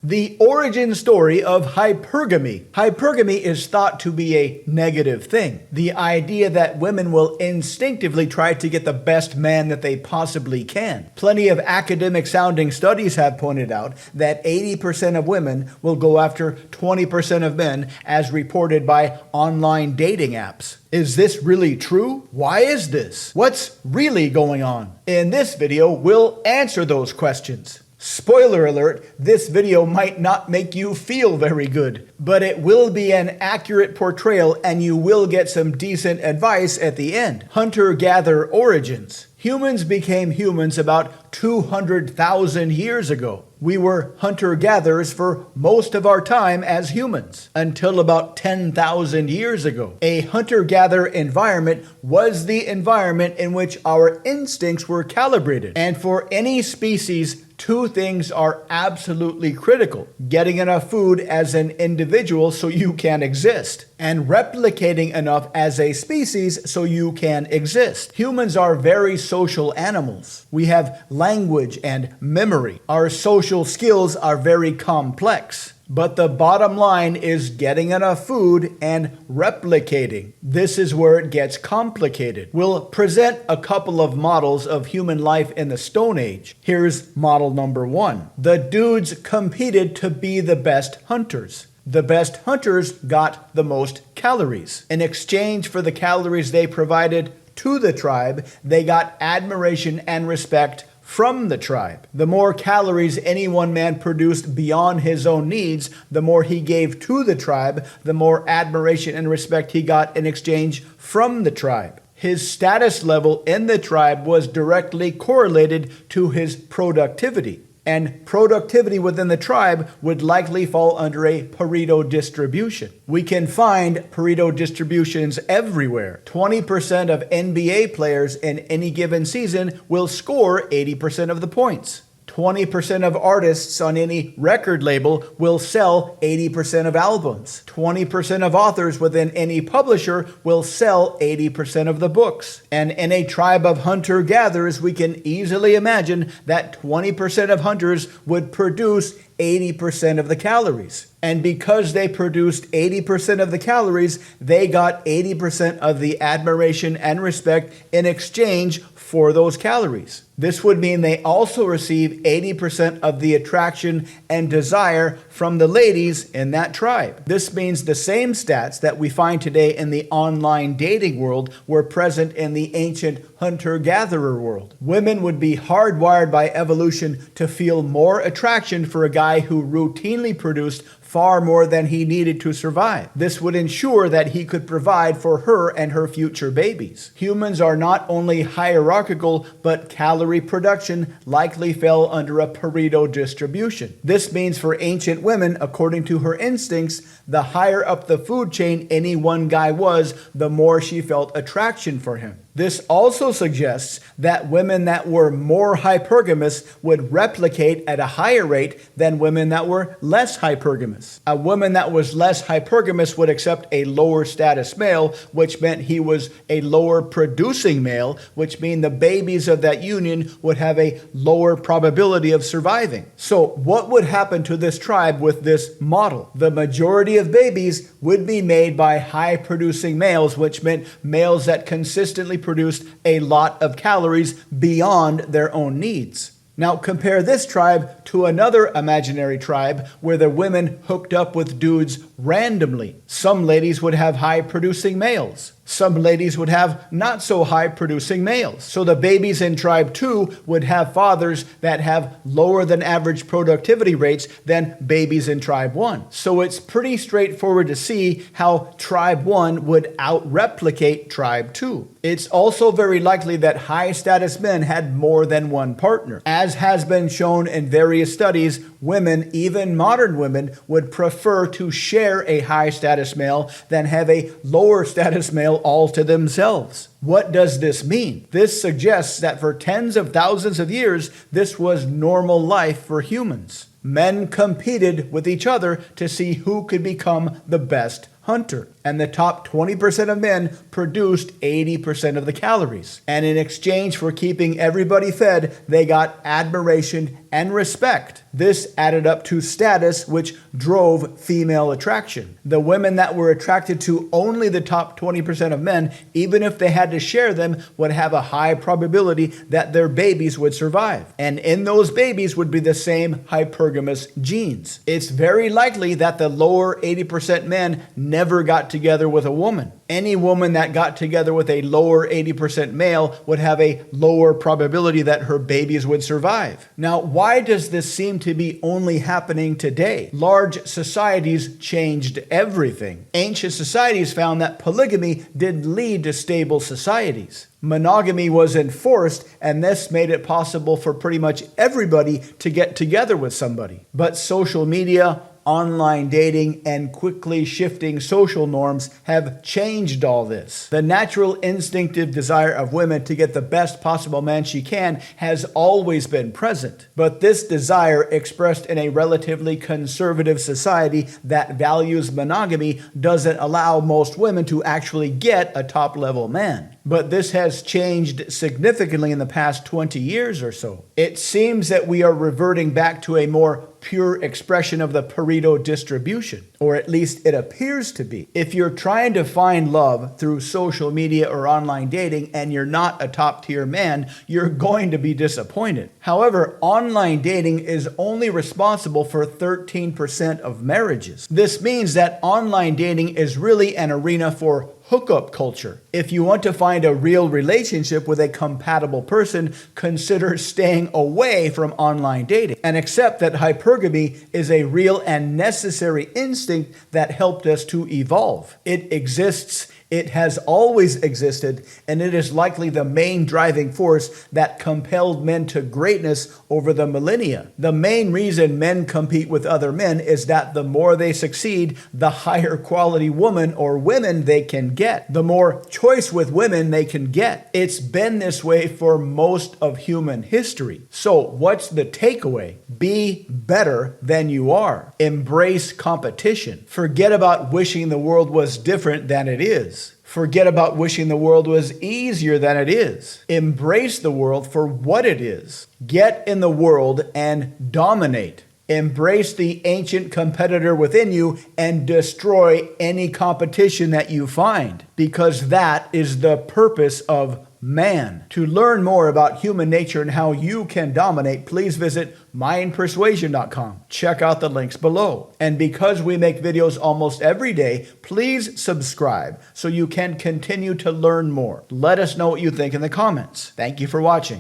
The origin story of hypergamy. Hypergamy is thought to be a negative thing. The idea that women will instinctively try to get the best man that they possibly can. Plenty of academic sounding studies have pointed out that 80% of women will go after 20% of men, as reported by online dating apps. Is this really true? Why is this? What's really going on? In this video, we'll answer those questions. Spoiler alert, this video might not make you feel very good, but it will be an accurate portrayal and you will get some decent advice at the end. Hunter-gatherer origins. Humans became humans about 200,000 years ago. We were hunter-gatherers for most of our time as humans, until about 10,000 years ago. A hunter-gatherer environment was the environment in which our instincts were calibrated. And for any species, two things are absolutely critical: getting enough food as an individual so you can exist, and replicating enough as a species so you can exist. Humans are very social animals. We have language and memory. Our social skills are very complex. But the bottom line is getting enough food and replicating. This is where it gets complicated. We'll present a couple of models of human life in the Stone Age. Here's model number one. The dudes competed to be the best hunters. The best hunters got the most calories. In exchange for the calories they provided to the tribe, they got admiration and respect from the tribe. The more calories any one man produced beyond his own needs, the more he gave to the tribe, the more admiration and respect he got in exchange from the tribe. His status level in the tribe was directly correlated to his productivity. And productivity within the tribe would likely fall under a Pareto distribution. We can find Pareto distributions everywhere. 20% of NBA players in any given season will score 80% of the points. 20% of artists on any record label will sell 80% of albums. 20% of authors within any publisher will sell 80% of the books. And in a tribe of hunter-gatherers, we can easily imagine that 20% of hunters would produce 80% of the calories. And because they produced 80% of the calories, they got 80% of the admiration and respect in exchange for those calories. This would mean they also receive 80% of the attraction and desire from the ladies in that tribe. This means the same stats that we find today in the online dating world were present in the ancient hunter-gatherer world. Women would be hardwired by evolution to feel more attraction for a guy who routinely produced far more than he needed to survive. This would ensure that he could provide for her and her future babies. Humans are not only hierarchical, but calorie production likely fell under a Pareto distribution. This means for ancient women, according to her instincts, the higher up the food chain any one guy was, the more she felt attraction for him. This also suggests that women that were more hypergamous would replicate at a higher rate than women that were less hypergamous. A woman that was less hypergamous would accept a lower status male, which meant he was a lower producing male, which means the babies of that union would have a lower probability of surviving. So what would happen to this tribe with this model? The majority of babies would be made by high producing males, which meant males that consistently produced a lot of calories beyond their own needs. Now compare this tribe to another imaginary tribe where the women hooked up with dudes randomly. Some ladies would have high producing males. Some ladies would have not so high producing males. So the babies in tribe 2 would have fathers that have lower than average productivity rates than babies in tribe 1. So it's pretty straightforward to see how tribe 1 would out-replicate tribe 2. It's also very likely that high status men had more than one partner. As has been shown in various studies, women, even modern women, would prefer to share a high status male than have a lower status male all to themselves. What does this mean? This suggests that for tens of thousands of years, this was normal life for humans. Men competed with each other to see who could become the best hunter. And the top 20% of men produced 80% of the calories. And in exchange for keeping everybody fed, they got admiration and respect. This added up to status, which drove female attraction. The women that were attracted to only the top 20% of men, even if they had to share them, would have a high probability that their babies would survive. And in those babies would be the same hypergamous genes. It's very likely that the lower 80% men never got together with a woman. Any woman that got together with a lower 80% male would have a lower probability that her babies would survive. Now, why does this seem to be only happening today? Large societies changed everything. Ancient societies found that polygamy did lead to stable societies. Monogamy was enforced, and this made it possible for pretty much everybody to get together with somebody. But social media, online dating, and quickly shifting social norms have changed all this. The natural instinctive desire of women to get the best possible man she can has always been present. But this desire, expressed in a relatively conservative society that values monogamy, doesn't allow most women to actually get a top-level man. But this has changed significantly in the past 20 years or so. It seems that we are reverting back to a more pure expression of the Pareto distribution, or at least it appears to be. If you're trying to find love through social media or online dating and you're not a top-tier man, you're going to be disappointed. However, online dating is only responsible for 13% of marriages. This means that online dating is really an arena for hookup culture. If you want to find a real relationship with a compatible person, consider staying away from online dating and accept that hypergamy is a real and necessary instinct that helped us to evolve. It exists. It has always existed, and it is likely the main driving force that compelled men to greatness over the millennia. The main reason men compete with other men is that the more they succeed, the higher quality woman or women they can get. The more choice with women they can get. It's been this way for most of human history. So what's the takeaway? Be better than you are. Embrace competition. Forget about wishing the world was different than it is. Forget about wishing the world was easier than it is. Embrace the world for what it is. Get in the world and dominate. Embrace the ancient competitor within you and destroy any competition that you find, because that is the purpose of man. To learn more about human nature and how you can dominate, please visit mindpersuasion.com. Check out the links below. And because we make videos almost every day, please subscribe so you can continue to learn more. Let us know what you think in the comments. Thank you for watching.